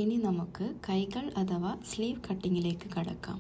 ഇനി നമുക്ക് കൈകൾ അഥവാ സ്ലീവ് കട്ടിങ്ങിലേക്ക് കടക്കാം.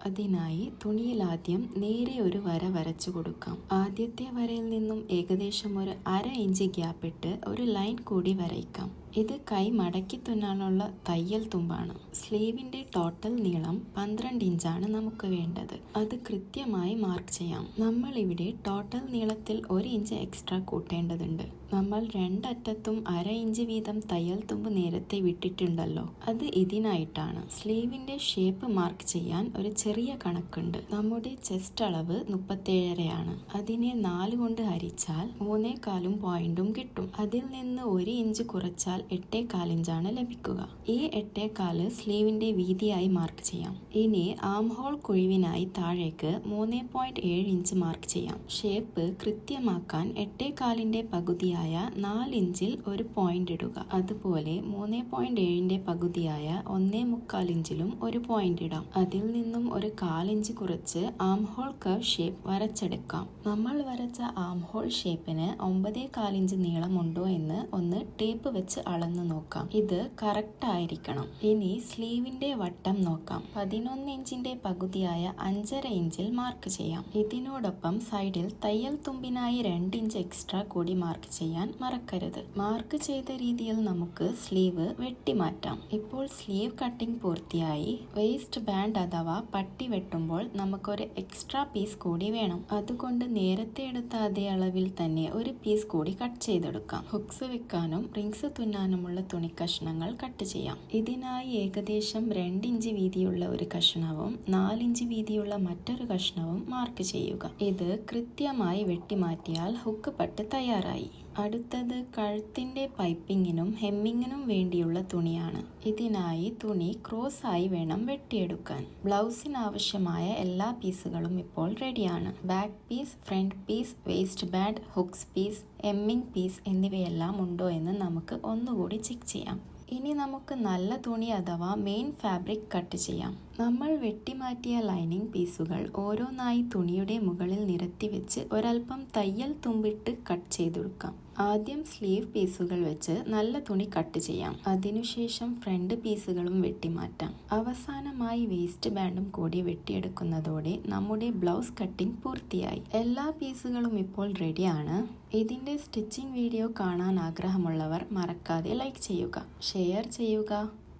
അതിനായി തുണിയിൽ ആദ്യം നേരെ ഒരു വര വരച്ചു കൊടുക്കാം. ആദ്യത്തെ വരയിൽ നിന്നും ഏകദേശം ഒരു 1/2 ഇഞ്ച് ഗ്യാപ്പിട്ട് ഒരു ലൈൻ കൂടി വരയ്ക്കാം. ഇത് കൈ മടക്കി തുന്നാനുള്ള തയ്യൽ തുമ്പാണ്. സ്ലീവിന്റെ ടോട്ടൽ നീളം 12 ഇഞ്ചാണ് നമുക്ക് വേണ്ടത്. അത് കൃത്യമായി മാർക്ക് ചെയ്യാം. നമ്മൾ ഇവിടെ ടോട്ടൽ നീളത്തിൽ 1 ഇഞ്ച് എക്സ്ട്രാ കൂട്ടേണ്ടതുണ്ട്. നമ്മൾ രണ്ടറ്റത്തും 1/2 ഇഞ്ച് വീതം തയ്യൽ തുമ്പ് നേരത്തെ വിട്ടിട്ടുണ്ടല്ലോ, അത് ഇതിനായിട്ടാണ്. സ്ലീവിന്റെ ഷേപ്പ് മാർക്ക് ചെയ്യാൻ ഒരു ചെറിയ കണക്കുണ്ട്. നമ്മുടെ ചെസ്റ്റ് അളവ് 37.5 അതിനെ 4 കൊണ്ട് ഹരിച്ചാൽ 3.25 പോയിന്റും കിട്ടും. അതിൽ നിന്ന് 1 ഇഞ്ച് കുറച്ചാൽ 8.25 ഇഞ്ചാണ് ലഭിക്കുക. ഈ 8.25 സ്ലീവിന്റെ വീതിയായി മാർക്ക് ചെയ്യാം. ഇനി ആം ഹോൾ കുഴിവിനായി താഴേക്ക് 3.7 ഇഞ്ച് മാർക്ക് ചെയ്യാം. ഷേപ്പ് കൃത്യമാക്കാൻ 8.25ന്റെ പകുതിയായ 4 ഇഞ്ചിൽ ഒരു പോയിന്റ് ഇടുക. അതുപോലെ 3.7ന്റെ പകുതിയായ 1.25 ഇഞ്ചിലും ഒരു പോയിന്റ് ഇടാം. അതിൽ നിന്നും ഒരു 1/4 ഇഞ്ച് കുറച്ച് ആം ഹോൾ കർവ് ഷേപ്പ് വരച്ചെടുക്കാം. നമ്മൾ വരച്ച ആം ഹോൾ ഷേപ്പിന് 9.25 ഇഞ്ച് നീളമുണ്ടോ എന്ന് ഒന്ന് ടേപ്പ് വെച്ച് അളന്ന് നോക്കാം. ഇത് കറക്റ്റ് ആയിരിക്കണം. ഇനി സ്ലീവിന്റെ വട്ടം നോക്കാം. 11 ഇഞ്ചിന്റെ പകുതിയായ 5.5 ഇഞ്ചിൽ മാർക്ക് ചെയ്യാം. ഇതിനോടൊപ്പം സൈഡിൽ തയ്യൽ തുമ്പിനായി 2 ഇഞ്ച് എക്സ്ട്രാ കൂടി മാർക്ക് ചെയ്യാൻ മറക്കരുത്. മാർക്ക് ചെയ്ത രീതിയിൽ നമുക്ക് സ്ലീവ് വെട്ടിമാറ്റാം. ഇപ്പോൾ സ്ലീവ് കട്ടിംഗ് പൂർത്തിയായി. വേസ്റ്റ് ബാൻഡ് അഥവാ പട്ടി വെട്ടുമ്പോൾ നമുക്കൊരു എക്സ്ട്രാ പീസ് കൂടി വേണം. അതുകൊണ്ട് നേരത്തെ എടുത്ത അതേ അളവിൽ തന്നെ ഒരു പീസ് കൂടി കട്ട് ചെയ്തെടുക്കാം. ഹുക്സ് വെക്കാനും റിങ്സ് തുന്നാനുമുള്ള തുണി കഷ്ണങ്ങൾ കട്ട് ചെയ്യാം. ഇതിനായി ഏകദേശം 2 ഇഞ്ച് വീതിയുള്ള ഒരു കഷ്ണവും 4 ഇഞ്ച് വീതിയുള്ള മറ്റൊരു കഷ്ണവും മാർക്ക് ചെയ്യുക. ഇത് കൃത്യമായി വെട്ടിമാറ്റിയാൽ ഹുക്ക് പട്ട് തയ്യാറായി. അടുത്തത് കഴുത്തിന്റെ പൈപ്പിങ്ങിനും ഹെമ്മിങ്ങിനും വേണ്ടിയുള്ള തുണിയാണ്. ഇതിനായി തുണി ക്രോസ് ആയി വേണം വെട്ടിയെടുക്കാൻ. ബ്ലൗസിന് ആവശ്യമായ എല്ലാ പീസുകളും ഇപ്പോൾ റെഡിയാണ്. Back piece, front piece, waistband, hooks piece, hemming piece എന്നിവയെല്ലാം ഉണ്ടോ എന്ന് നമുക്ക് ഒന്നുകൂടി ചെക്ക് ചെയ്യാം. ഇനി നമുക്ക് നല്ല തുണി അഥവാ മെയിൻ ഫാബ്രിക് കട്ട് ചെയ്യാം. നമ്മൾ വെട്ടിമാറ്റിയ ലൈനിങ് പീസുകൾ ഓരോന്നായി തുണിയുടെ മുകളിൽ നിരത്തി വെച്ച് ഒരൽപ്പം തയ്യൽ തുമ്പിട്ട് കട്ട് ചെയ്തെടുക്കാം. ആദ്യം സ്ലീവ് പീസുകൾ വെച്ച് നല്ല തുണി കട്ട് ചെയ്യാം. അതിനുശേഷം ഫ്രണ്ട് പീസുകളും വെട്ടിമാറ്റാം. അവസാനമായി വേസ്റ്റ് ബാൻഡും കൂടി വെട്ടിയെടുക്കുന്നതോടെ നമ്മുടെ ബ്ലൗസ് കട്ടിംഗ് പൂർത്തിയായി. എല്ലാ പീസുകളും ഇപ്പോൾ റെഡിയാണ്. ഇതിന്റെ സ്റ്റിച്ചിങ് വീഡിയോ കാണാൻ ആഗ്രഹമുള്ളവർ മറക്കാതെ ലൈക്ക് ചെയ്യുക, ഷെയർ ചെയ്യുക,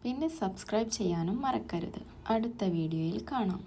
പിന്നെ സബ്സ്ക്രൈബ് ചെയ്യാനും മറക്കരുത്. അടുത്ത വീഡിയോയിൽ കാണാം.